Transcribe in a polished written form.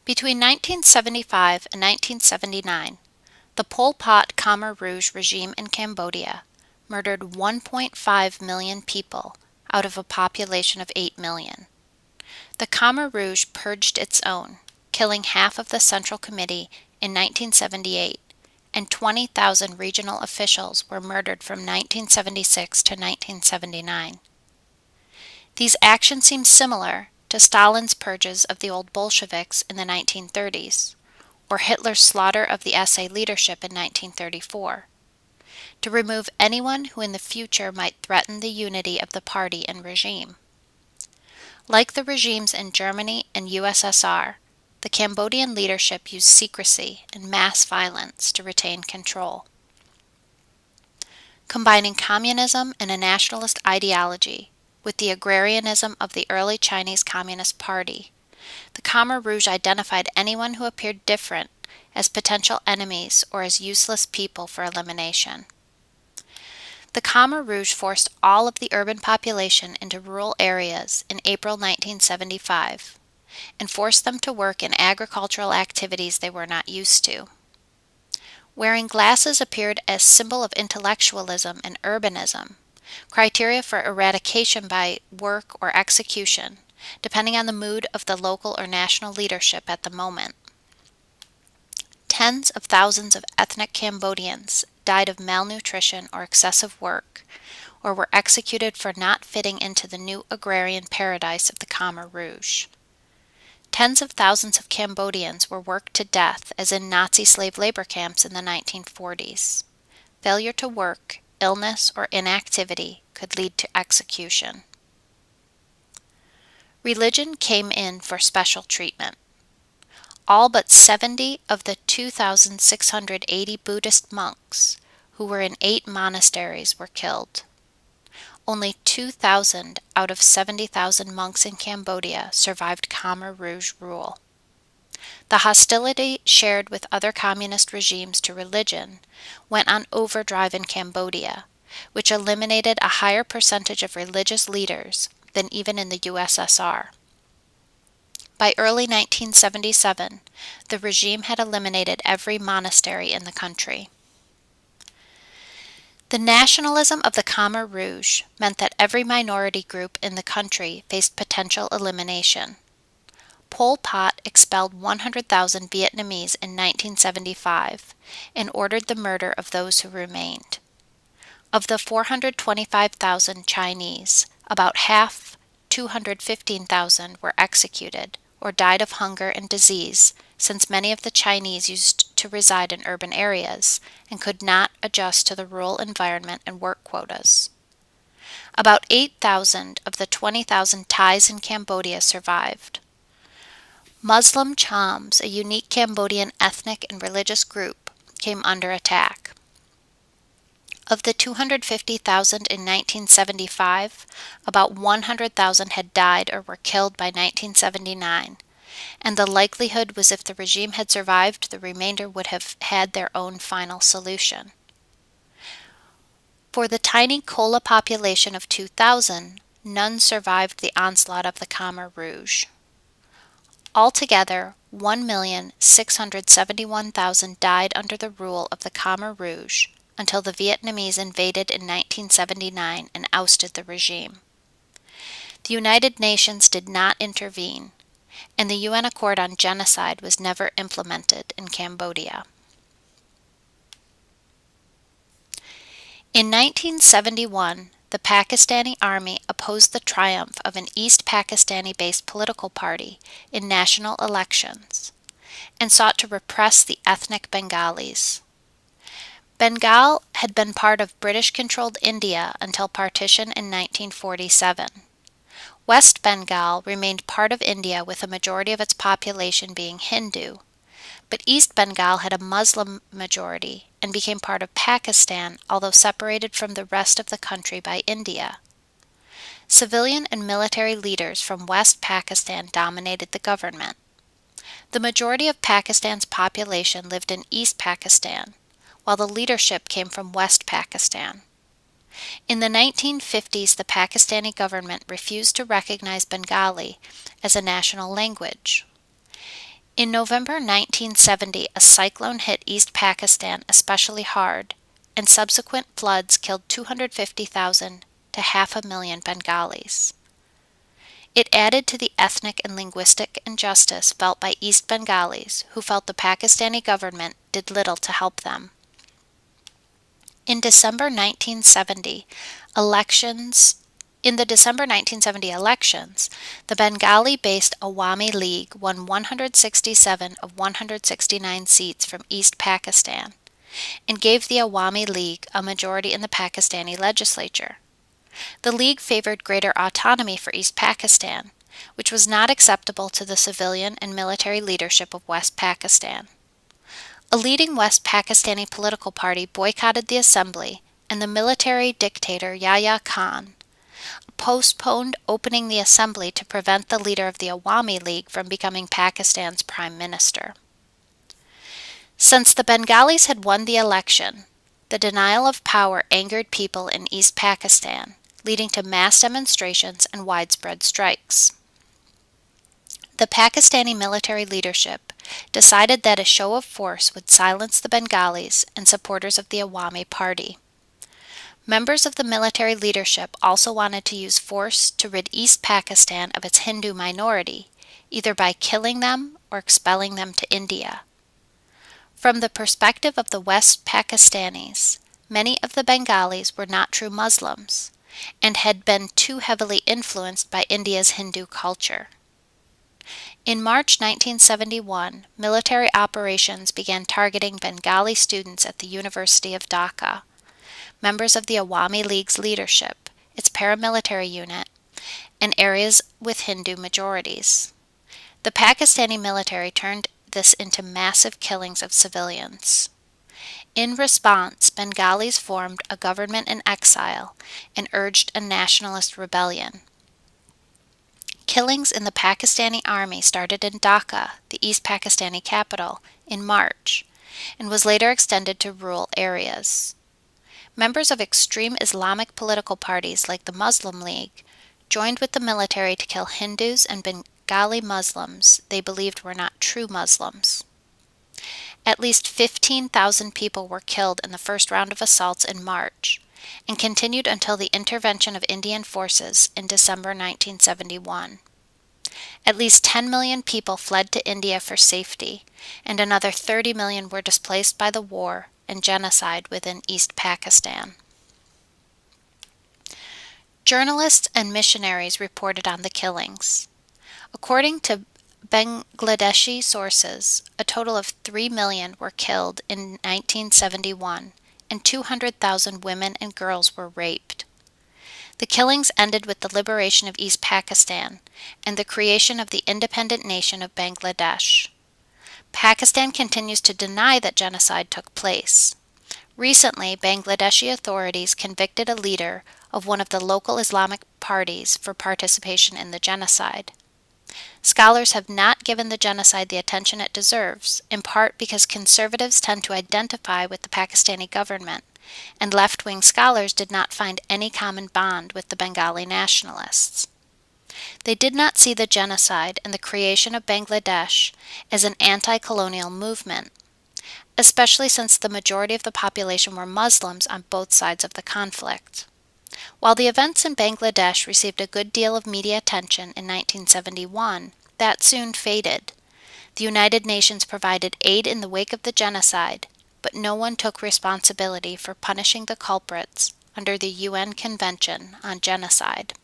Between 1975 and 1979, the Pol Pot Khmer Rouge regime in Cambodia murdered 1.5 million people out of a population of 8 million. The Khmer Rouge purged its own, killing half of the Central Committee in 1978, and 20,000 regional officials were murdered from 1976 to 1979. These actions seem similar to Stalin's purges of the old Bolsheviks in the 1930s, or Hitler's slaughter of the SA leadership in 1934, to remove anyone who in the future might threaten the unity of the party and regime. Like the regimes in Germany and USSR, the Cambodian leadership used secrecy and mass violence to retain control. Combining communism and a nationalist ideology with the agrarianism of the early Chinese Communist Party, the Khmer Rouge identified anyone who appeared different as potential enemies or as useless people for elimination. The Khmer Rouge forced all of the urban population into rural areas in April 1975 and forced them to work in agricultural activities they were not used to. Wearing glasses appeared as symbol of intellectualism and urbanism, criteria for eradication by work or execution, depending on the mood of the local or national leadership at the moment. Tens of thousands of ethnic Cambodians died of malnutrition or excessive work, or were executed for not fitting into the new agrarian paradise of the Khmer Rouge. Tens of thousands of Cambodians were worked to death as in Nazi slave labor camps in the 1940s. Failure to work, illness, or inactivity could lead to execution. Religion came in for special treatment. All but 70 of the 2,680 Buddhist monks who were in 8 monasteries were killed. Only 2,000 out of 70,000 monks in Cambodia survived Khmer Rouge rule. The hostility shared with other communist regimes to religion went on overdrive in Cambodia, which eliminated a higher percentage of religious leaders than even in the USSR. By early 1977, the regime had eliminated every monastery in the country. The nationalism of the Khmer Rouge meant that every minority group in the country faced potential elimination. Pol Pot expelled 100,000 Vietnamese in 1975 and ordered the murder of those who remained. Of the 425,000 Chinese, about half, 215,000, were executed or died of hunger and disease, since many of the Chinese used to reside in urban areas and could not adjust to the rural environment and work quotas. About 8,000 of the 20,000 Thais in Cambodia survived. Muslim Chams, a unique Cambodian ethnic and religious group, came under attack. Of the 250,000 in 1975, about 100,000 had died or were killed by 1979, and the likelihood was if the regime had survived, the remainder would have had their own final solution. For the tiny Kola population of 2,000, none survived the onslaught of the Khmer Rouge. Altogether, 1,671,000 died under the rule of the Khmer Rouge until the Vietnamese invaded in 1979 and ousted the regime. The United Nations did not intervene, and the UN Accord on Genocide was never implemented in Cambodia. In 1971, the Pakistani army opposed the triumph of an East Pakistani-based political party in national elections and sought to repress the ethnic Bengalis. Bengal had been part of British-controlled India until partition in 1947. West Bengal remained part of India with a majority of its population being Hindu, but East Bengal had a Muslim majority and became part of Pakistan, although separated from the rest of the country by India. Civilian and military leaders from West Pakistan dominated the government. The majority of Pakistan's population lived in East Pakistan, while the leadership came from West Pakistan. In the 1950s, the Pakistani government refused to recognize Bengali as a national language. In November 1970, a cyclone hit East Pakistan especially hard, and subsequent floods killed 250,000 to 500,000 Bengalis. It added to the ethnic and linguistic injustice felt by East Bengalis, who felt the Pakistani government did little to help them. In the December 1970 elections, the Bengali-based Awami League won 167 of 169 seats from East Pakistan and gave the Awami League a majority in the Pakistani legislature. The League favored greater autonomy for East Pakistan, which was not acceptable to the civilian and military leadership of West Pakistan. A leading West Pakistani political party boycotted the assembly, and the military dictator Yahya Khan postponed opening the assembly to prevent the leader of the Awami League from becoming Pakistan's prime minister. Since the Bengalis had won the election, the denial of power angered people in East Pakistan, leading to mass demonstrations and widespread strikes. The Pakistani military leadership decided that a show of force would silence the Bengalis and supporters of the Awami Party. Members of the military leadership also wanted to use force to rid East Pakistan of its Hindu minority, either by killing them or expelling them to India. From the perspective of the West Pakistanis, many of the Bengalis were not true Muslims and had been too heavily influenced by India's Hindu culture. In March 1971, military operations began targeting Bengali students at the University of Dhaka, members of the Awami League's leadership, its paramilitary unit, and areas with Hindu majorities. The Pakistani military turned this into massive killings of civilians. In response, Bengalis formed a government in exile and urged a nationalist rebellion. Killings in the Pakistani army started in Dhaka, the East Pakistani capital, in March, and was later extended to rural areas. Members of extreme Islamic political parties like the Muslim League joined with the military to kill Hindus and Bengali Muslims they believed were not true Muslims. At least 15,000 people were killed in the first round of assaults in March, and continued until the intervention of Indian forces in December 1971. At least 10 million people fled to India for safety, and another 30 million were displaced by the war and genocide within East Pakistan. Journalists and missionaries reported on the killings. According to Bangladeshi sources, a total of 3 million were killed in 1971, and 200,000 women and girls were raped. The killings ended with the liberation of East Pakistan and the creation of the independent nation of Bangladesh. Pakistan continues to deny that genocide took place. Recently, Bangladeshi authorities convicted a leader of one of the local Islamic parties for participation in the genocide. Scholars have not given the genocide the attention it deserves, in part because conservatives tend to identify with the Pakistani government, and left-wing scholars did not find any common bond with the Bengali nationalists. They did not see the genocide and the creation of Bangladesh as an anti-colonial movement, especially since the majority of the population were Muslims on both sides of the conflict. While the events in Bangladesh received a good deal of media attention in 1971, that soon faded. The United Nations provided aid in the wake of the genocide, but no one took responsibility for punishing the culprits under the UN Convention on Genocide.